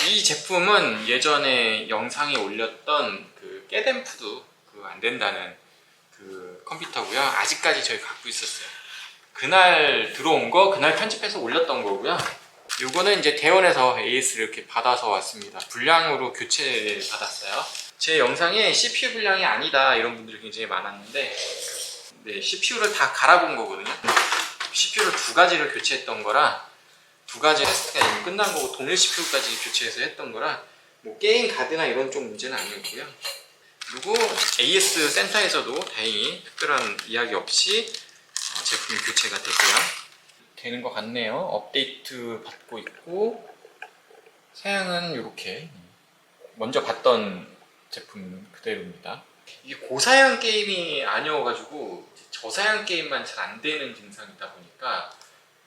이 제품은 예전에 영상에 올렸던 그 깨댐프도 안 된다는 그 컴퓨터고요. 아직까지 저희 갖고 있었어요. 그날 들어온 거 그날 편집해서 올렸던 거고요. 요거는 이제 대원에서 AS를 이렇게 받아서 왔습니다. 불량으로 교체 받았어요. 제 영상에 CPU 불량이 아니다 이런 분들이 굉장히 많았는데, 네, CPU를 다 갈아본 거거든요. CPU를 두 가지를 교체했던 거라, 두 가지 테스트가 이미 끝난 거고 동일 CPU까지 교체해서 했던 거라 뭐 게임 가드나 이런 쪽 문제는 아니었고요. 그리고 AS 센터에서도 다행히 특별한 이야기 없이 제품이 교체가 됐고요. 되는 것 같네요. 업데이트 받고 있고, 사양은 이렇게 먼저 봤던 제품 그대로입니다. 이게 고사양 게임이 아니어가지고 저사양 게임만 잘 안 되는 증상이다 보니까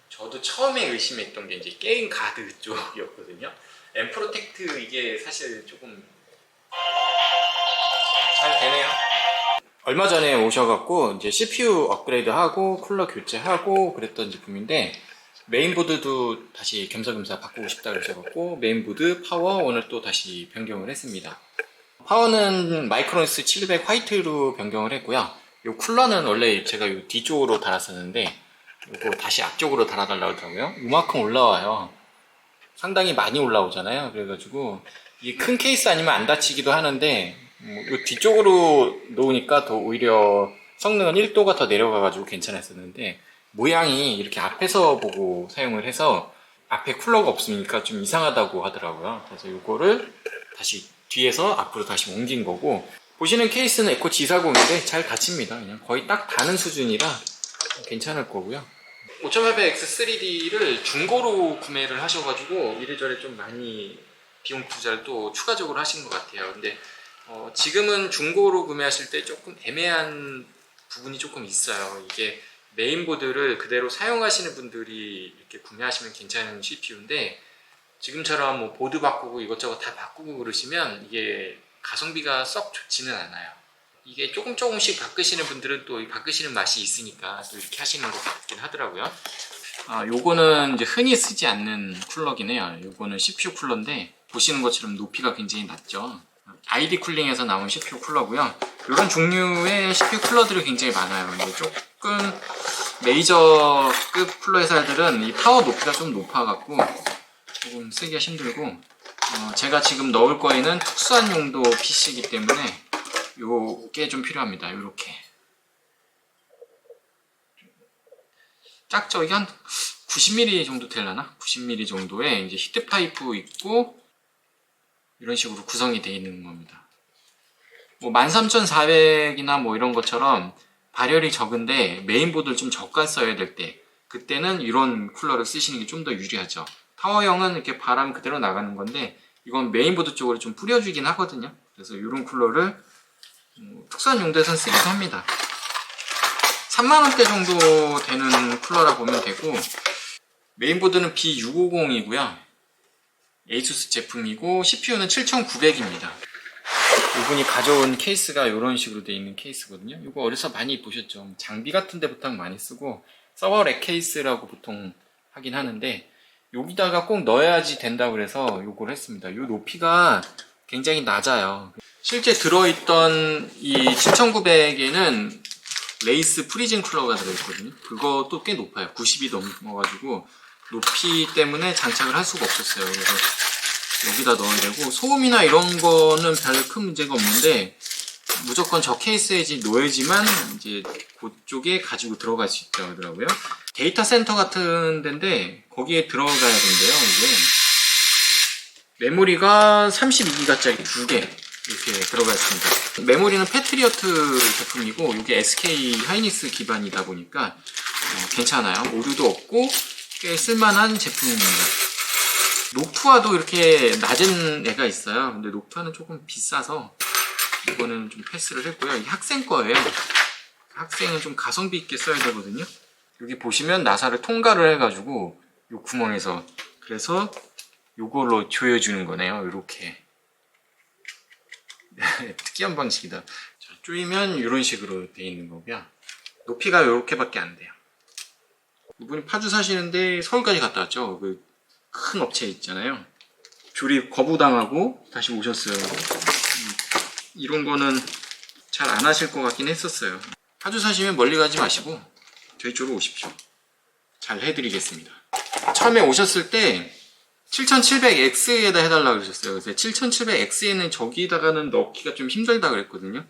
저도 처음에 의심했던 게 이제 게임 가드 쪽이었거든요. 엠프로텍트 이게 사실 조금 잘 되네요. 얼마 전에 오셔갖고 이제 CPU 업그레이드하고 쿨러 교체하고 그랬던 제품인데, 메인보드도 다시 겸사겸사 바꾸고 싶다 그러셔갖고 메인보드 파워 오늘 또 다시 변경을 했습니다. 파워는 마이크로닉스 700 화이트로 변경을 했고요. 이 쿨러는 원래 제가 이 뒤쪽으로 달았었는데 이거 다시 앞쪽으로 달아달라고 하더라고요. 이만큼 올라와요. 상당히 많이 올라오잖아요. 그래가지고 이게 큰 케이스 아니면 안 다치기도 하는데 이 뒤쪽으로 놓으니까 더 오히려 성능은 1도가 더 내려가가지고 괜찮았었는데, 모양이 이렇게 앞에서 보고 사용을 해서 앞에 쿨러가 없으니까 좀 이상하다고 하더라고요. 그래서 이거를 다시 뒤에서 앞으로 다시 옮긴 거고, 보시는 케이스는 에코 G40인데 잘 닫힙니다. 그냥 거의 딱 닿는 수준이라 괜찮을 거고요. 5800X3D를 중고로 구매를 하셔가지고 이래저래 좀 많이 비용 투자를 또 추가적으로 하신 것 같아요. 근데 지금은 중고로 구매하실 때 조금 애매한 부분이 조금 있어요. 이게 메인보드를 그대로 사용하시는 분들이 이렇게 구매하시면 괜찮은 CPU인데, 지금처럼 뭐 보드 바꾸고 이것저것 다 바꾸고 그러시면 이게 가성비가 썩 좋지는 않아요. 이게 조금씩 바꾸시는 분들은 또 바꾸시는 맛이 있으니까 또 이렇게 하시는 것 같긴 하더라고요. 요거는 이제 흔히 쓰지 않는 쿨러긴 해요. 요거는 CPU 쿨러인데 보시는 것처럼 높이가 굉장히 낮죠. ID 쿨링에서 나온 CPU 쿨러고요. 이런 종류의 CPU 쿨러들이 굉장히 많아요. 근데 조금 메이저급 쿨러 회사들은 이 파워 높이가 좀 높아갖고 조금 쓰기가 힘들고, 제가 지금 넣을 거에는 특수한 용도 PC이기 때문에 요게 좀 필요합니다. 요렇게 작죠? 이게 한 90mm 정도 되려나? 90mm 정도의 이제 히트 파이프 있고 이런 식으로 구성이 되어 있는 겁니다. 뭐 13400이나 뭐 이런 것처럼 발열이 적은데 메인보드를 좀 저가 써야 될 때, 그때는 이런 쿨러를 쓰시는 게 좀 더 유리하죠. 타워형은 이렇게 바람 그대로 나가는 건데 이건 메인보드 쪽으로 좀 뿌려주긴 하거든요. 그래서 이런 쿨러를 특수한 용도에선 쓰기도 합니다. 3만원대 정도 되는 쿨러라 보면 되고, 메인보드는 B650이고요 에이수스 제품이고 CPU는 7900입니다 이분이 가져온 케이스가 이런 식으로 되어 있는 케이스거든요. 이거 어디서 많이 보셨죠? 장비 같은 데부터 많이 쓰고 서버 렉 케이스라고 보통 하긴 하는데, 여기다가 꼭 넣어야지 된다고 그래서 이걸 했습니다. 이 높이가 굉장히 낮아요. 실제 들어있던 이 7900에는 레이스 프리즌 쿨러가 들어있거든요. 그것도 꽤 높아요. 90이 넘어가지고 높이 때문에 장착을 할 수가 없었어요. 그래서 여기다 넣어야 되고, 소음이나 이런 거는 별 큰 문제가 없는데 무조건 저 케이스에 놓여야지만 이제 그쪽에 가지고 들어갈 수 있다고 하더라고요. 데이터 센터 같은 데인데 거기에 들어가야 된대요. 이게 메모리가 32기가짜리 2개 이렇게 들어가 있습니다. 메모리는 패트리어트 제품이고 이게 SK 하이닉스 기반이다 보니까 괜찮아요. 오류도 없고 꽤 쓸만한 제품입니다. 녹투아도 이렇게 낮은 애가 있어요. 근데 녹투아는 조금 비싸서 이거는 좀 패스를 했고요. 이게 학생 거예요. 학생은 좀 가성비 있게 써야 되거든요. 여기 보시면 나사를 통과를 해가지고 이 구멍에서, 그래서 요걸로 조여주는 거네요. 이렇게 특이한 방식이다. 자, 조이면 이런 식으로 돼 있는 거고요. 높이가 이렇게밖에 안 돼요. 이분이 파주 사시는데 서울까지 갔다 왔죠. 그 큰 업체 있잖아요. 조립 거부당하고 다시 오셨어요. 이런 거는 잘 안 하실 것 같긴 했었어요. 파주 사시면 멀리 가지 마시고 저희 쪽으로 오십시오. 잘 해드리겠습니다. 처음에 오셨을 때 7700X에다 해달라고 그러셨어요. 그래서 7700X에는 저기다가는 넣기가 좀 힘들다 그랬거든요.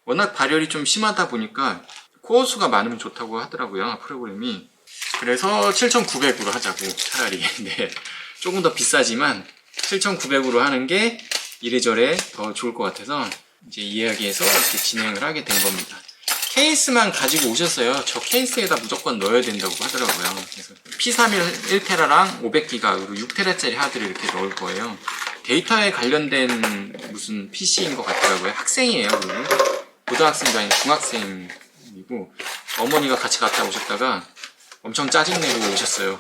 워낙 발열이 좀 심하다 보니까 코어 수가 많으면 좋다고 하더라고요, 프로그램이. 그래서 7900으로 하자고, 차라리. 네. 조금 더 비싸지만 7900으로 하는 게 이래저래 더 좋을 것 같아서 이제 이야기해서 이렇게 진행을 하게 된 겁니다. 케이스만 가지고 오셨어요. 저 케이스에다 무조건 넣어야 된다고 하더라고요. 그래서 P31 1테라랑 500기가 그리고 6테라짜리 하드를 이렇게 넣을 거예요. 데이터에 관련된 무슨 PC인 것 같더라고요. 학생이에요. 그리고 고등학생도 아니고 중학생이고 어머니가 같이 갔다 오셨다가 엄청 짜증내고 오셨어요.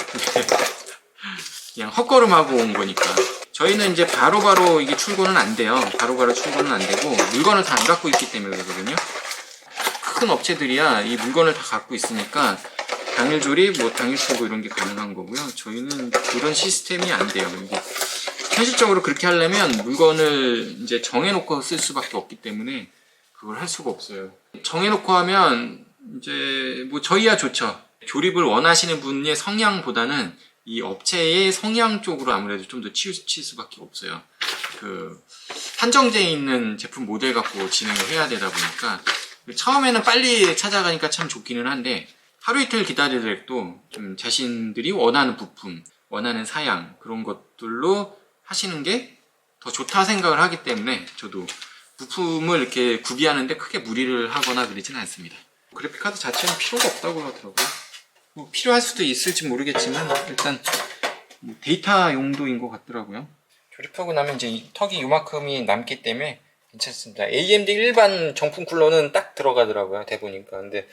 그냥 헛걸음하고 온 거니까. 저희는 이제 바로바로 이게 출고는 안 돼요. 바로바로 출고는 안 되고 물건을 다 안 갖고 있기 때문에 그러거든요. 큰 업체들이야 이 물건을 다 갖고 있으니까 당일 조립, 뭐 당일 출고 이런 게 가능한 거고요. 저희는 그런 시스템이 안 돼요. 이게 현실적으로 그렇게 하려면 물건을 이제 정해놓고 쓸 수밖에 없기 때문에 그걸 할 수가 없어요. 정해놓고 하면 이제 뭐 저희야 좋죠. 조립을 원하시는 분의 성향보다는 이 업체의 성향 쪽으로 아무래도 좀 더 치우칠 수밖에 없어요. 그 한정되어 있는 제품 모델 갖고 진행을 해야 되다 보니까 처음에는 빨리 찾아가니까 참 좋기는 한데 하루 이틀 기다리더라도 좀 자신들이 원하는 부품, 원하는 사양 그런 것들로 하시는 게 더 좋다 생각을 하기 때문에 저도 부품을 이렇게 구비하는데 크게 무리를 하거나 그러진 않습니다. 그래픽카드 자체는 필요가 없다고 하더라고요. 뭐 필요할 수도 있을지 모르겠지만 일단 뭐 데이터 용도인 것 같더라고요. 조립하고 나면 이제 이 턱이 요만큼이 남기 때문에 괜찮습니다. AMD 일반 정품 쿨러는 딱 들어가더라고요. 대보니까. 근데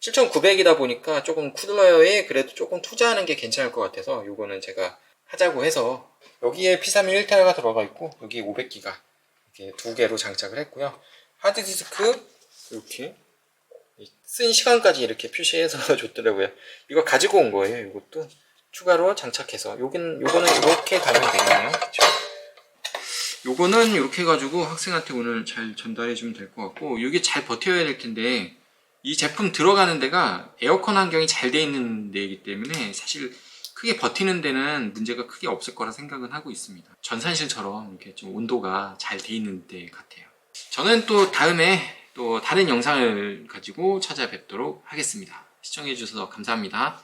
7900이다 보니까 조금 쿨러에 그래도 조금 투자하는 게 괜찮을 것 같아서 요거는 제가 하자고 해서 여기에 P31 1테라가 들어가 있고 여기에 500기가 이렇게 두 개로 장착을 했고요. 하드디스크 이렇게 쓴 시간까지 이렇게 표시해서 줬더라고요. 이거 가지고 온 거예요. 이것도 추가로 장착해서 요거는 이렇게 가면 되겠네요. 그쵸? 요거는 이렇게 해가지고 학생한테 오늘 잘 전달해 주면 될 것 같고 이게 잘 버텨야 될 텐데 이 제품 들어가는 데가 에어컨 환경이 잘 돼 있는 데이기 때문에 사실 크게 버티는 데는 문제가 크게 없을 거라 생각은 하고 있습니다. 전산실처럼 이렇게 좀 온도가 잘 돼 있는 데 같아요. 저는 또 다음에 또 다른 영상을 가지고 찾아뵙도록 하겠습니다. 시청해 주셔서 감사합니다.